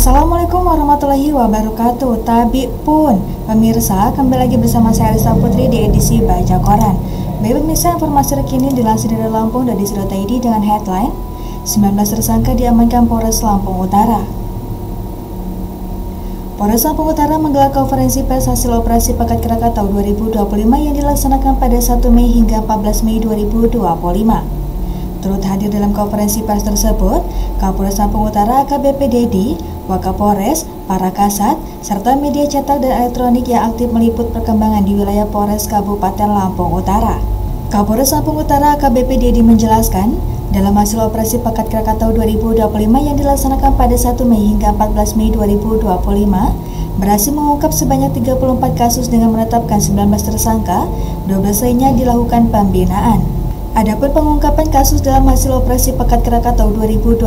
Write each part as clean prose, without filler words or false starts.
Assalamualaikum warahmatullahi wabarakatuh. Tabi pun pemirsa, kembali lagi bersama saya Elisa Putri di edisi Baca Koran. Baik pemirsa, informasi terkini dilansir dari Lampung dan Disi.id dengan headline 19 tersangka diamankan Polres Lampung Utara. Polres Lampung Utara menggelar konferensi pers hasil operasi Pekat Krakatau 2025 yang dilaksanakan pada 1 Mei hingga 14 Mei 2025. Turut hadir dalam konferensi pers tersebut, Kapolres Lampung Utara AKBP Dedi, Wakapolres, para kasat, serta media cetak dan elektronik yang aktif meliput perkembangan di wilayah Polres Kabupaten Lampung Utara. Kapolres Lampung Utara AKBP Dedi menjelaskan, dalam hasil operasi Pekat Krakatau 2025 yang dilaksanakan pada 1 Mei hingga 14 Mei 2025, berhasil mengungkap sebanyak 34 kasus dengan menetapkan 19 tersangka, 12 lainnya dilakukan pembinaan. Adapun pengungkapan kasus dalam hasil operasi Pekat Krakatau 2025,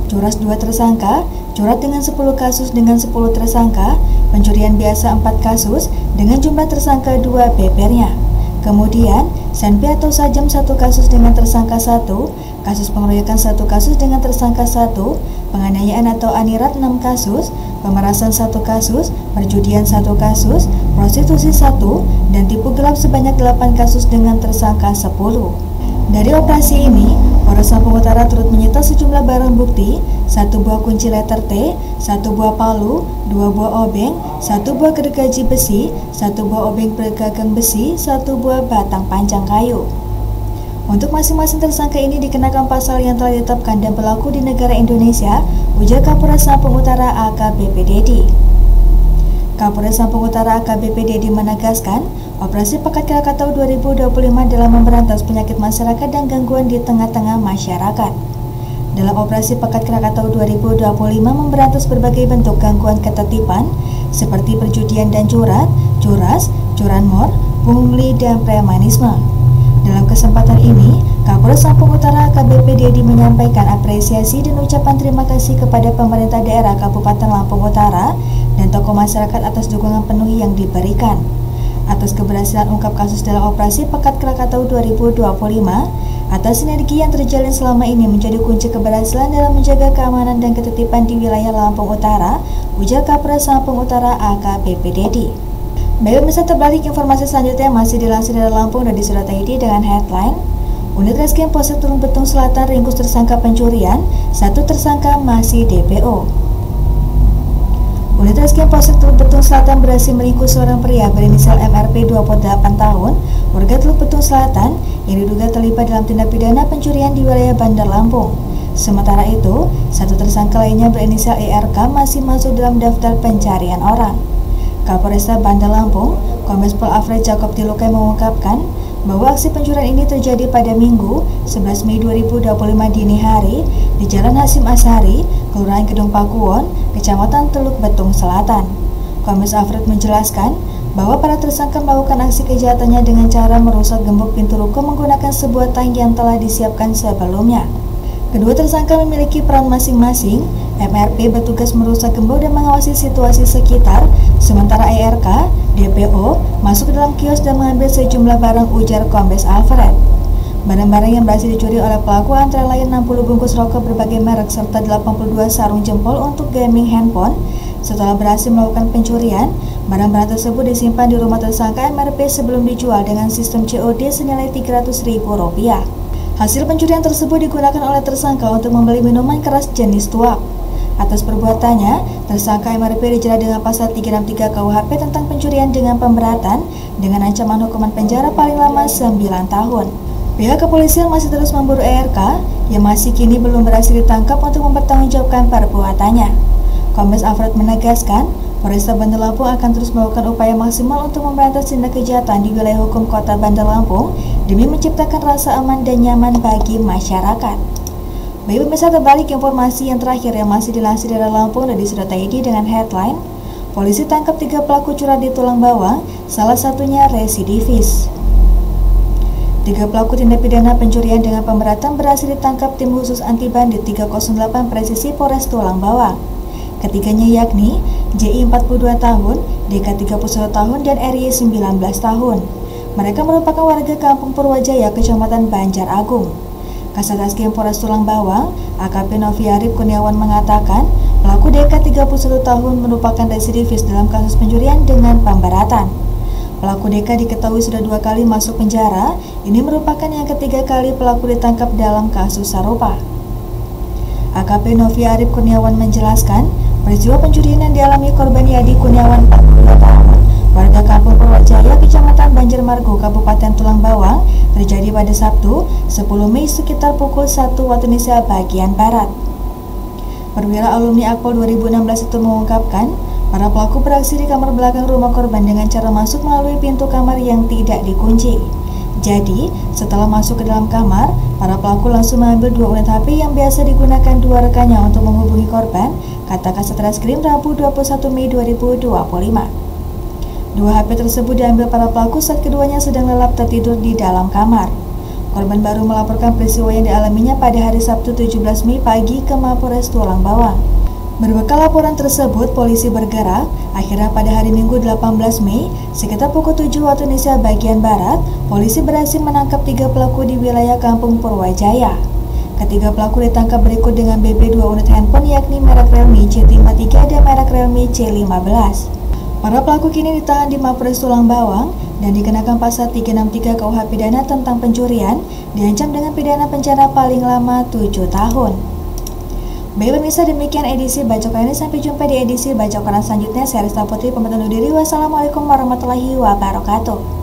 curas 2 tersangka, curat dengan 10 kasus dengan 10 tersangka, pencurian biasa 4 kasus dengan jumlah tersangka 2 bebernya. Kemudian, senpi atau sajam 1 kasus dengan tersangka 1, kasus pengeroyokan 1 kasus dengan tersangka 1, penganiayaan atau anirat 6 kasus, pemerasan 1 kasus, perjudian 1 kasus, prostitusi 1, dan tipu gelap sebanyak 8 kasus dengan tersangka 10. Dari operasi ini, Polres Lampung Utara turut menyita sejumlah barang bukti, 1 buah kunci letter T, 1 buah palu, 2 buah obeng, 1 buah gergaji besi, 1 buah obeng pegagang besi, 1 buah batang panjang kayu. Untuk masing-masing tersangka ini dikenakan pasal yang telah ditetapkan dan berlaku di negara Indonesia, ujar Kapolres Lampung Utara AKBP Dedi. Kapolres Lampung Utara AKBP Dedi menegaskan, operasi Pekat Krakatau 2025 dalam memberantas penyakit masyarakat dan gangguan di tengah-tengah masyarakat. Dalam operasi Pekat Krakatau 2025 memberantas berbagai bentuk gangguan ketertiban seperti perjudian dan curas, curanmor, pungli, dan premanisme. Dalam kesempatan ini, Kapolres Lampung Utara AKBP Dedi menyampaikan apresiasi dan ucapan terima kasih kepada pemerintah daerah Kabupaten Lampung Utara dan tokoh masyarakat atas dukungan penuh yang diberikan. Atas keberhasilan ungkap kasus dalam operasi Pekat Krakatau 2025, atas sinergi yang terjalin selama ini menjadi kunci keberhasilan dalam menjaga keamanan dan ketertiban di wilayah Lampung Utara, ujar Kapolres Lampung Utara AKBP Dedi. Baik pemirsa, terbalik informasi selanjutnya masih dilansir dari Lampung dan Disi.id dengan headline Unit Reskrim Polsek Tulung Betung Selatan ringkus tersangka pencurian, 1 tersangka masih DPO. Unit Reskrim Polsek Tulung Betung Selatan berhasil meringkus seorang pria berinisial MRP 28 tahun, warga Tulung Betung Selatan yang diduga terlibat dalam tindak pidana pencurian di wilayah Bandar Lampung. Sementara itu, 1 tersangka lainnya berinisial ERK masih masuk dalam daftar pencarian orang. Kapolresta Bandar Lampung, Kombes Pol Alfred Jacob Tilukai mengungkapkan bahwa aksi pencurian ini terjadi pada Minggu 11 Mei 2025 dini hari di Jalan Hasim Ashari, Kelurahan Gedung Pakuwon, Kecamatan Teluk Betung Selatan. Kombes Alfred menjelaskan bahwa para tersangka melakukan aksi kejahatannya dengan cara merusak gembok pintu ruko menggunakan sebuah tang yang telah disiapkan sebelumnya. Kedua tersangka memiliki peran masing-masing. MRP bertugas merusak gembok dan mengawasi situasi sekitar, sementara ERK, DPO, masuk ke dalam kios dan mengambil sejumlah barang, ujar Kombes Alfred. Barang-barang yang berhasil dicuri oleh pelaku antara lain 60 bungkus rokok berbagai merek serta 82 sarung jempol untuk gaming handphone. Setelah berhasil melakukan pencurian, barang-barang tersebut disimpan di rumah tersangka MRP sebelum dijual dengan sistem COD senilai Rp300.000. Hasil pencurian tersebut digunakan oleh tersangka untuk membeli minuman keras jenis tuak. Atas perbuatannya, tersangka MRP dijerat dengan pasal 363 KUHP tentang pencurian dengan pemberatan dengan ancaman hukuman penjara paling lama 9 tahun. Pihak kepolisian masih terus memburu ERK yang masih kini belum berhasil ditangkap untuk mempertanggungjawabkan perbuatannya. Kombes Alfred menegaskan, Polresta Bandar Lampung akan terus melakukan upaya maksimal untuk memberantas tindak kejahatan di wilayah hukum Kota Bandar Lampung demi menciptakan rasa aman dan nyaman bagi masyarakat. Baik pemirsa, terbalik informasi yang terakhir yang masih dilansir dari Lampung dan Disi.id dengan headline Polisi tangkap 3 pelaku curat di Tulang Bawang, salah satunya residivis. 3 pelaku tindak pidana pencurian dengan pemberatan berhasil ditangkap tim khusus anti bandit 308 Presisi Polres Tulang Bawang. Ketiganya yakni JI 42 tahun, DK 31 tahun, dan RY 19 tahun. Mereka merupakan warga Kampung Purwajaya, Kecamatan Banjar Agung. Kasat Reskrim Polres Tulang Bawang, AKP Novi Arif Kurniawan mengatakan Pelaku DK 31 tahun merupakan residivis dalam kasus pencurian dengan pemberatan. Pelaku DK diketahui sudah 2 kali masuk penjara, ini merupakan yang ketiga kali pelaku ditangkap dalam kasus serupa. AKP Novi Arif Kurniawan menjelaskan, peristiwa pencurian yang dialami korban Yadi Kurniawan 42 tahun, warga Kampung Purwajaya, Kecamatan Banjarmargo, Kabupaten Tulang Bawang, terjadi pada Sabtu, 10 Mei sekitar pukul 1 waktu Indonesia bagian Barat. Perwira alumni Akpol 2016 itu mengungkapkan, para pelaku beraksi di kamar belakang rumah korban dengan cara masuk melalui pintu kamar yang tidak dikunci. Jadi, setelah masuk ke dalam kamar, para pelaku langsung mengambil 2 unit HP yang biasa digunakan 2 rekannya untuk menghubungi korban, kata Kasat Reskrim Rabu 21 Mei 2025. 2 HP tersebut diambil para pelaku saat keduanya sedang lelap tertidur di dalam kamar. Korban baru melaporkan peristiwa yang dialaminya pada hari Sabtu 17 Mei pagi ke Mapores Tulang Bawang. Berbekal laporan tersebut, polisi bergerak. Akhirnya pada hari Minggu 18 Mei, sekitar pukul 7 waktu Indonesia bagian Barat, polisi berhasil menangkap 3 pelaku di wilayah Kampung Purwajaya. Ketiga pelaku ditangkap berikut dengan BB 2 unit handphone yakni merek Realme C53 dan merek Realme C15. Para pelaku kini ditahan di Mapores Tulang Bawang dan dikenakan pasal 363 KUH pidana tentang pencurian, diancam dengan pidana penjara paling lama 7 tahun. Baik pemirsa, demikian edisi Bacokan ini. Sampai jumpa di edisi Bacokan selanjutnya. Saya Rista Putri, pamit undur diri. Wassalamualaikum warahmatullahi wabarakatuh.